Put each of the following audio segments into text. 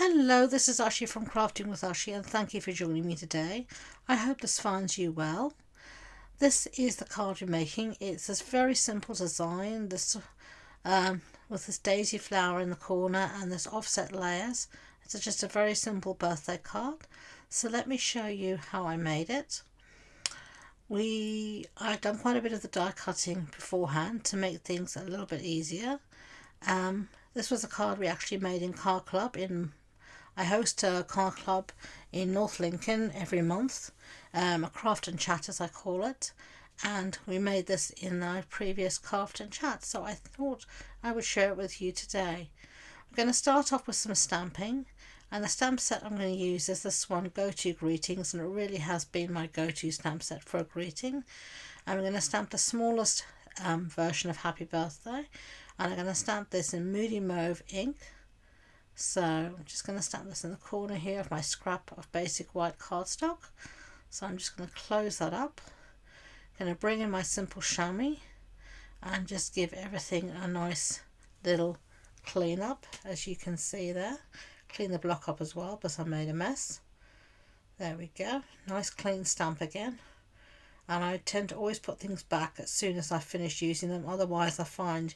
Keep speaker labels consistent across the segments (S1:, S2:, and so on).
S1: Hello, this is Ashee from Crafting with Ashee, and thank you for joining me today. I hope this finds you well. This is the card you're making. It's a very simple design. With this daisy flower in the corner and this offset layers. It's just a very simple birthday card. So let me show you how I made it. I've done quite a bit of the die cutting beforehand to make things a little bit easier. This was a card we actually made in Car Club. I host a car club in North Lincoln every month, a craft and chat as I call it, and we made this in our previous craft and chat, so I thought I would share it with you today. I'm going to start off with some stamping, and the stamp set I'm going to use is this one, Go To Greetings, and it really has been my go-to stamp set for a greeting. I'm going to stamp the smallest version of Happy Birthday, and I'm going to stamp this in Moody Mauve ink. So I'm just going to stamp this in the corner here of my scrap of basic white cardstock. So I'm just going to close that up. I'm going to bring in my simple chamois and just give everything a nice little clean up, as you can see there. Clean the block up as well because I made a mess. There we go. Nice clean stamp again. And I tend to always put things back as soon as I finish using them. Otherwise I find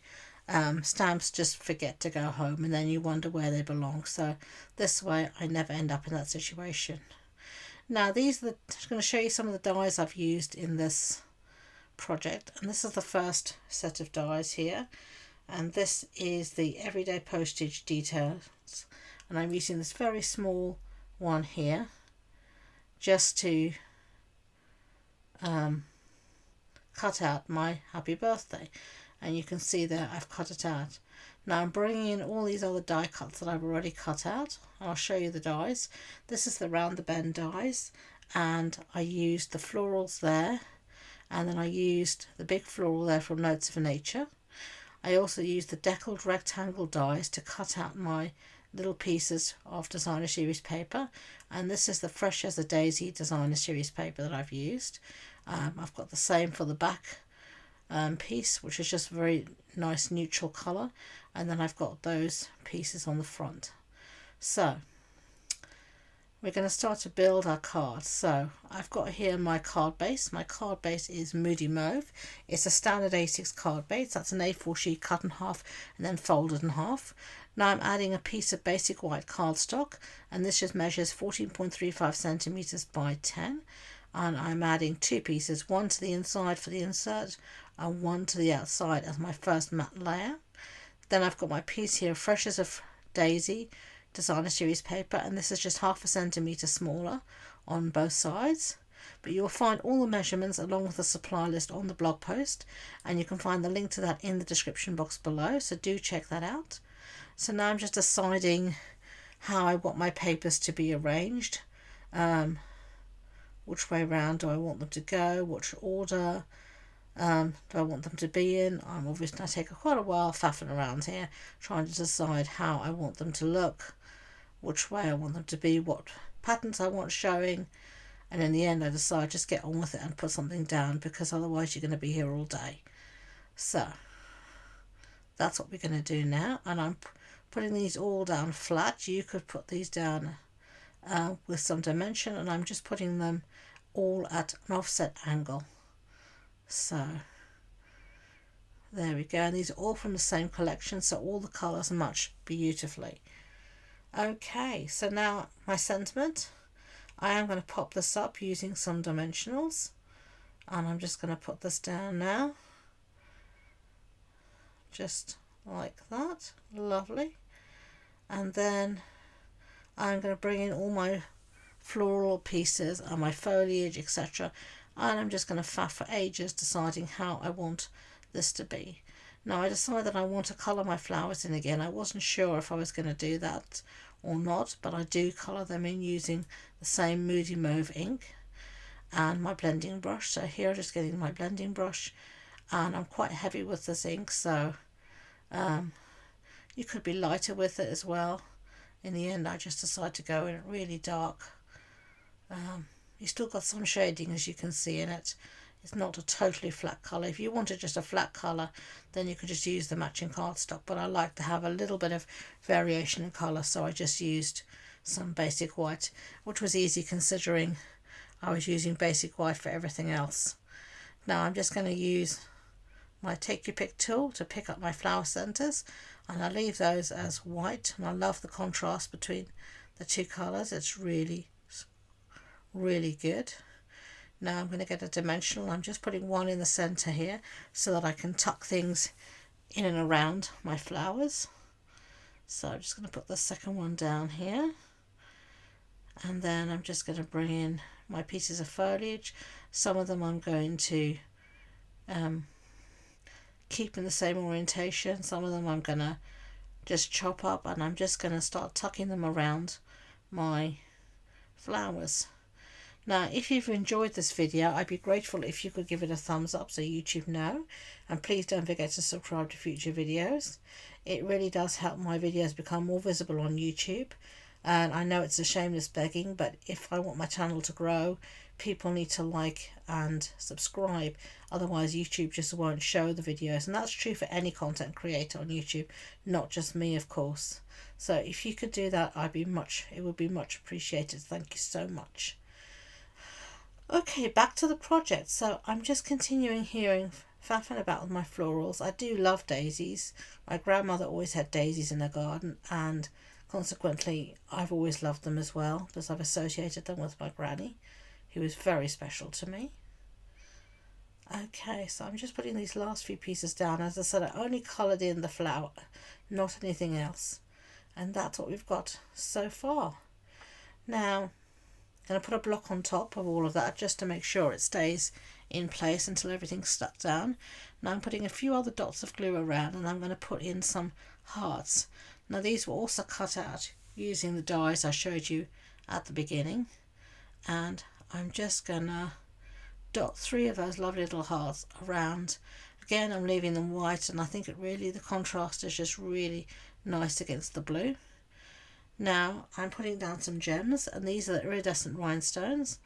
S1: stamps just forget to go home and then you wonder where they belong. So this way I never end up in that situation. Now I'm going to show you some of the dies I've used in this project, and this is the first set of dies here, and this is the everyday postage details, and I'm using this very small one here just to cut out my Happy Birthday, and you can see there I've cut it out. Now I'm bringing in all these other die cuts that I've already cut out. I'll show you the dies. This is the round the bend dies, and I used the florals there, and then I used the big floral there from Notes of Nature. I also used the deckled rectangle dies to cut out my little pieces of designer series paper, and this is the Fresh as a Daisy designer series paper that I've used. I've got the same for the back piece, which is just a very nice neutral colour, and then I've got those pieces on the front. So we're going to start to build our card. So I've got here my card base. My card base is Moody Mauve. It's a standard A6 card base. That's an A4 sheet cut in half and then folded in half. Now I'm adding a piece of basic white cardstock, and this just measures 14.35 centimeters by 10. And I'm adding two pieces, one to the inside for the insert and one to the outside as my first matte layer. Then I've got my piece here, Fresh as a Daisy designer series paper, and this is just 0.5 centimeter smaller on both sides. But you'll find all the measurements along with the supply list on the blog post, and you can find the link to that in the description box below, so do check that out. So now I'm just deciding how I want my papers to be arranged. Which way round do I want them to go, which order do I want them to be in. I take quite a while faffing around here trying to decide how I want them to look, which way I want them to be, what patterns I want showing, and in the end I decide just get on with it and put something down, because otherwise you're going to be here all day. So that's what we're going to do now, and I'm putting these all down flat. You could put these down with some dimension, and I'm just putting them all at an offset angle. So there we go, and these are all from the same collection, so all the colours match beautifully. Okay, so now my sentiment, I am going to pop this up using some dimensionals, and I'm just going to put this down now, just like that. Lovely. And then I'm going to bring in all my floral pieces and my foliage, etc., and I'm just going to faff for ages deciding how I want this to be. Now I decided that I want to colour my flowers in again. I wasn't sure if I was going to do that or not, but I do colour them in using the same Moody Mauve ink and my blending brush. So here I'm just getting my blending brush, and I'm quite heavy with this ink, so you could be lighter with it as well. In the end I just decided to go in really dark. You still got some shading, as you can see in it. It's not a totally flat colour. If you wanted just a flat colour, then you could just use the matching cardstock, but I like to have a little bit of variation in colour, so I just used some basic white, which was easy considering I was using basic white for everything else. Now I'm just going to use my Take Your Pick tool to pick up my flower centres, and I leave those as white, and I love the contrast between the two colours. It's really good. Now I'm going to get a dimensional. I'm just putting one in the centre here so that I can tuck things in and around my flowers. So I'm just going to put the second one down here, and then I'm just going to bring in my pieces of foliage. Some of them I'm going to keep in the same orientation, some of them I'm going to just chop up, and I'm just going to start tucking them around my flowers. Now, if you've enjoyed this video, I'd be grateful if you could give it a thumbs up so YouTube know, and please don't forget to subscribe to future videos. It really does help my videos become more visible on YouTube, and I know it's a shameless begging, but if I want my channel to grow, people need to like and subscribe, otherwise YouTube just won't show the videos, and that's true for any content creator on YouTube, not just me, of course. So if you could do that, it would be much appreciated. Thank you so much. Okay, back to the project. So I'm just continuing here faffing about with my florals. I do love daisies. My grandmother always had daisies in her garden, and consequently I've always loved them as well, because I've associated them with my granny, who was very special to me. Okay, so I'm just putting these last few pieces down. As I said, I only coloured in the flower, not anything else. And that's what we've got so far. Now, I'm going to put a block on top of all of that just to make sure it stays in place until everything's stuck down. Now I'm putting a few other dots of glue around, and I'm going to put in some hearts. Now these were also cut out using the dies I showed you at the beginning, and I'm just going to dot 3 of those lovely little hearts around. Again, I'm leaving them white, and I think the contrast is just really nice against the blue. Now I'm putting down some gems, and these are the iridescent rhinestones,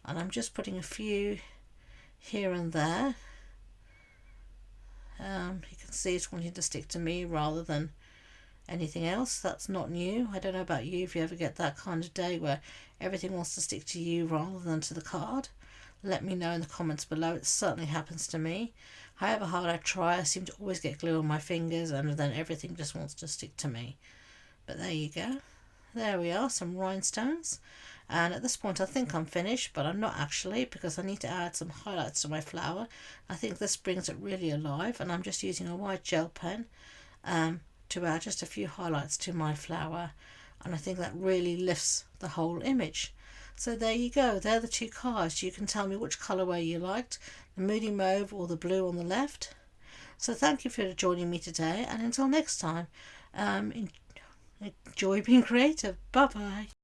S1: and I'm just putting a few here and there. You can see it's wanting to stick to me rather than anything else. That's not new. I don't know about you, if you ever get that kind of day where everything wants to stick to you rather than to the card. Let me know in the comments below. It certainly happens to me. However hard I try, I seem to always get glue on my fingers, and then everything just wants to stick to me. But there you go. There we are, some rhinestones. And at this point I think I'm finished, but I'm not actually, because I need to add some highlights to my flower. I think this brings it really alive, and I'm just using a white gel pen to add just a few highlights to my flower, and I think that really lifts the whole image. So there you go, they're the 2 cards. You can tell me which colourway you liked, the Moody Mauve or the blue on the left. So thank you for joining me today, and until next time, enjoy being creative. Bye bye.